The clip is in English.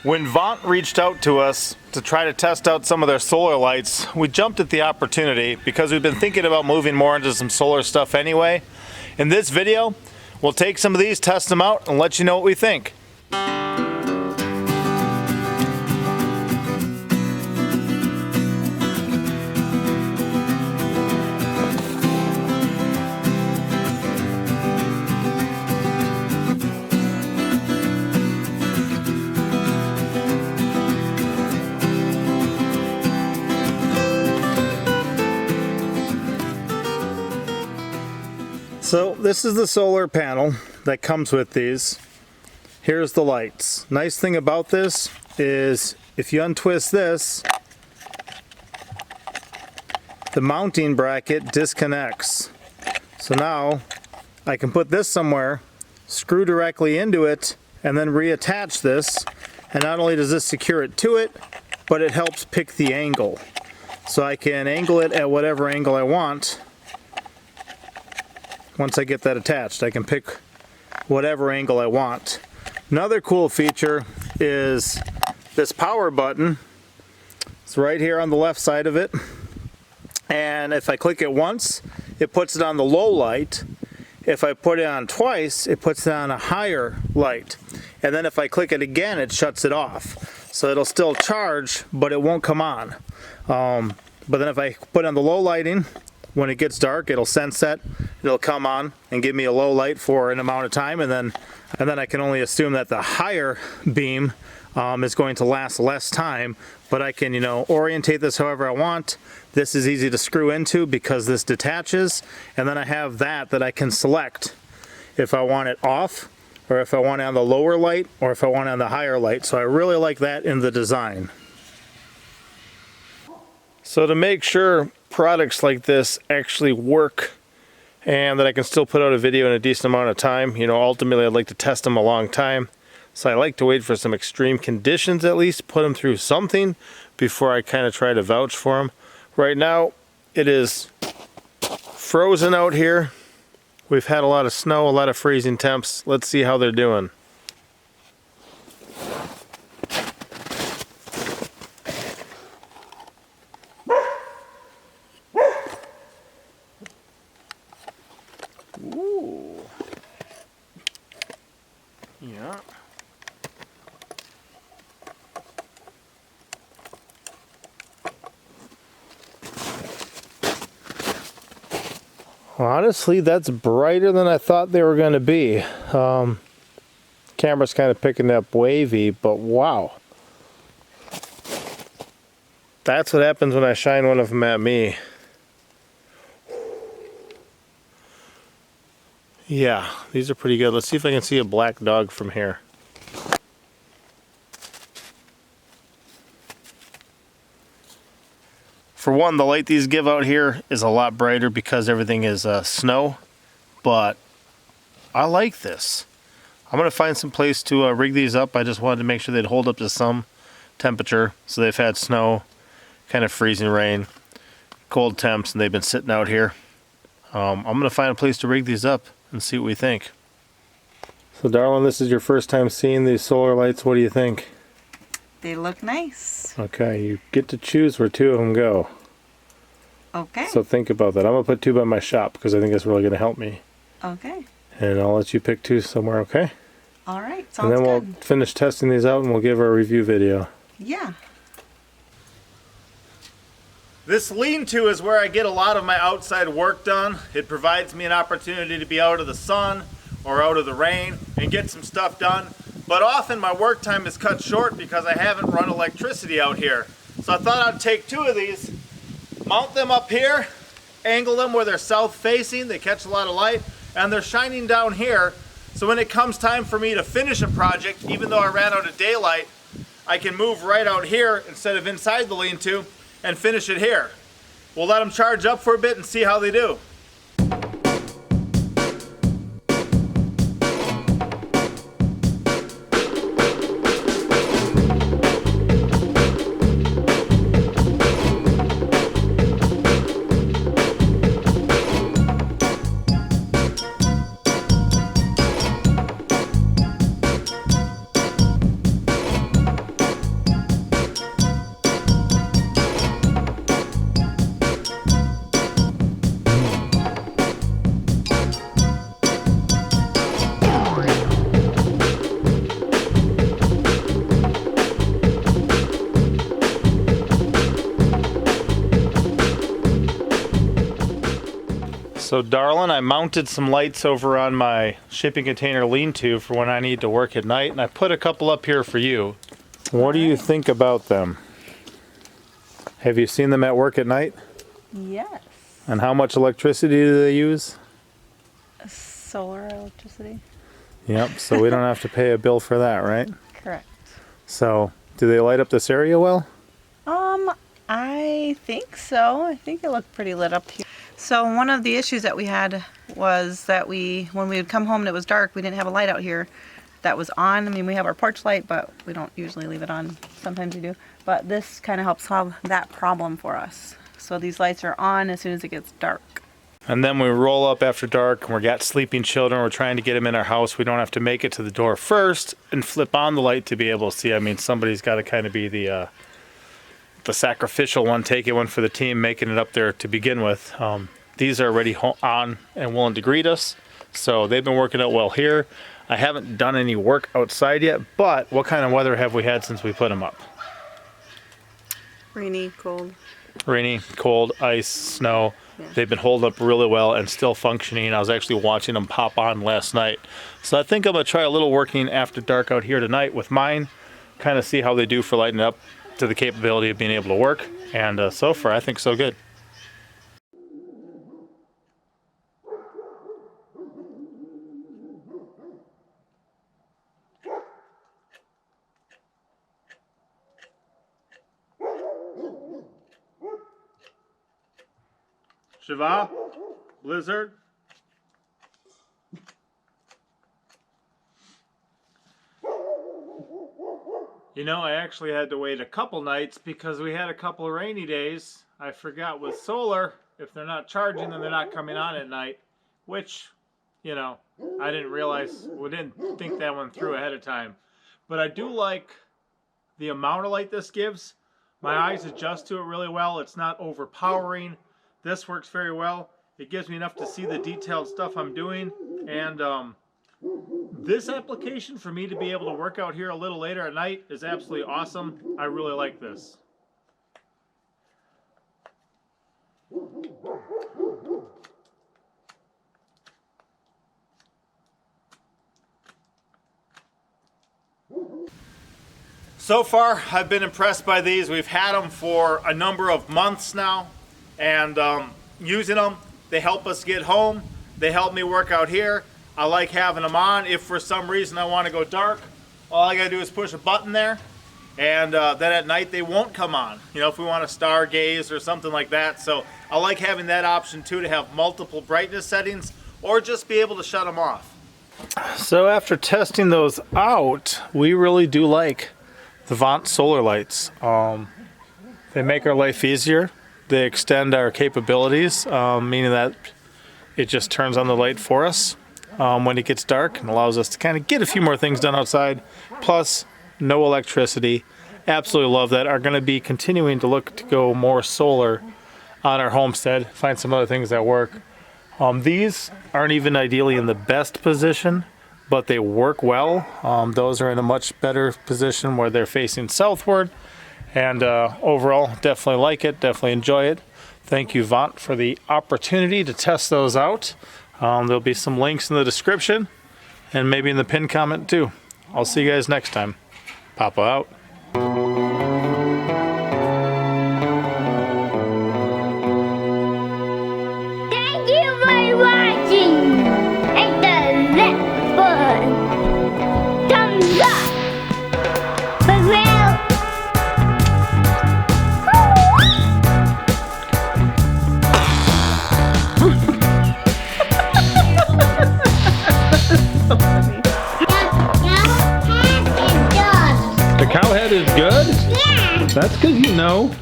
When Vont reached out to us to try to test out some of their solar lights, we jumped at the opportunity because we've been thinking about moving more into some solar stuff anyway. In this video, we'll take some of these, test them out, and let you know what we think. So this is the solar panel that comes with these. Here's the lights. Nice thing about this is if you untwist this, the mounting bracket disconnects. So now I can put this somewhere, screw directly into it, and then reattach this. And not only does this secure it to it, but it helps pick the angle. So I can angle it at whatever angle I want. Once I get that attached, I can pick whatever angle I want. Another cool feature is this power button. It's right here on the left side of it. And if I click it once, it puts it on the low light. If I put it on twice, it puts it on a higher light. And then if I click it again, it shuts it off. So it'll still charge, but it won't come on. But then if I put it on the low lighting, when it gets dark, it'll sense that, it'll come on and give me a low light for an amount of time, and then I can only assume that the higher beam is going to last less time, but I can, orientate this however I want. This is easy to screw into because this detaches, and then I have that I can select if I want it off, or if I want it on the lower light, or if I want it on the higher light. So I really like that in the design. So to make sure products like this actually work and that I can still put out a video in a decent amount of time, ultimately I'd like to test them a long time. So I like to wait for some extreme conditions at least, put them through something before I kind of try to vouch for them. Right now it is frozen out here. We've had a lot of snow, a lot of freezing temps. Let's see how they're doing. Ooh. Yeah. Honestly, that's brighter than I thought they were going to be. Camera's kind of picking up wavy, but wow. That's what happens when I shine one of them at me. Yeah, these are pretty good. Let's see if I can see a black dog from here. For one, the light these give out here is a lot brighter because everything is snow, but I like this. I'm going to find some place to rig these up. I just wanted to make sure they'd hold up to some temperature. So they've had snow, kind of freezing rain, cold temps, and they've been sitting out here. I'm going to find a place to rig these up and see what we think. So darling, this is your first time seeing these solar lights. What do you think? They look nice. Okay, you get to choose where two of them go. Okay. So think about that. I'm going to put two by my shop because I think that's really going to help me. Okay. And I'll let you pick two somewhere, okay? All right, sounds good. And then we'll finish testing these out and we'll give our review video. Yeah. This lean-to is where I get a lot of my outside work done. It provides me an opportunity to be out of the sun or out of the rain and get some stuff done. But often my work time is cut short because I haven't run electricity out here. So I thought I'd take two of these, mount them up here, angle them where they're south facing, they catch a lot of light, and they're shining down here. So when it comes time for me to finish a project, even though I ran out of daylight, I can move right out here instead of inside the lean-to and finish it here. We'll let them charge up for a bit and see how they do. So darling, I mounted some lights over on my shipping container lean-to for when I need to work at night, and I put a couple up here for you. What do you think about them? Have you seen them at work at night? Yes. And how much electricity do they use? Solar electricity. Yep, so we don't have to pay a bill for that, right? Correct. So, do they light up this area well? I think so. I think it looked pretty lit up here. So one of the issues that we had was that when we would come home and it was dark, we didn't have a light out here that was on. I mean, we have our porch light, but we don't usually leave it on. Sometimes we do. But this kind of helps solve that problem for us. So these lights are on as soon as it gets dark. And then we roll up after dark and we got sleeping children. We're trying to get them in our house. We don't have to make it to the door first and flip on the light to be able to see. I mean, somebody's got to kind of be the sacrificial one, taking one for the team, making it up there to begin with. These are already on and willing to greet us. So they've been working out well here. I haven't done any work outside yet, but what kind of weather have we had since we put them up? Rainy, cold. Rainy, cold, ice, snow. Yeah. They've been holding up really well and still functioning. I was actually watching them pop on last night. So I think I'm going to try a little working after dark out here tonight with mine, kind of see how they do for lighting up to the capability of being able to work. And so far, I think so good. Shiva, Blizzard. You know, I actually had to wait a couple nights because we had a couple of rainy days. I forgot with solar, if they're not charging, then they're not coming on at night, which, you know, I didn't realize, we didn't think that one through ahead of time. But I do like the amount of light this gives. My eyes adjust to it really well. It's not overpowering. This works very well. It gives me enough to see the detailed stuff I'm doing. And this application for me to be able to work out here a little later at night is absolutely awesome. I really like this. So far, I've been impressed by these. We've had them for a number of months now. And using them, they help us get home. They help me work out here. I like having them on. If for some reason I want to go dark, all I gotta do is push a button there, and then at night they won't come on. You know, if we want to stargaze or something like that. So I like having that option too, to have multiple brightness settings or just be able to shut them off. So after testing those out, we really do like the Vont solar lights. They make our life easier. They extend our capabilities, meaning that it just turns on the light for us when it gets dark and allows us to kind of get a few more things done outside. Plus, no electricity. Absolutely love that. Are going to be continuing to look to go more solar on our homestead. Find some other things that work. These aren't even ideally in the best position, but they work well. Those are in a much better position where they're facing southward. And overall, definitely like it, definitely enjoy it. Thank you, Vont, for the opportunity to test those out. There'll be some links in the description and maybe in the pinned comment too. I'll see you guys next time. Papa out. Thank you for watching. Hit the left button. Thumbs up. For real. The cow head is good? Yeah. That's because you know.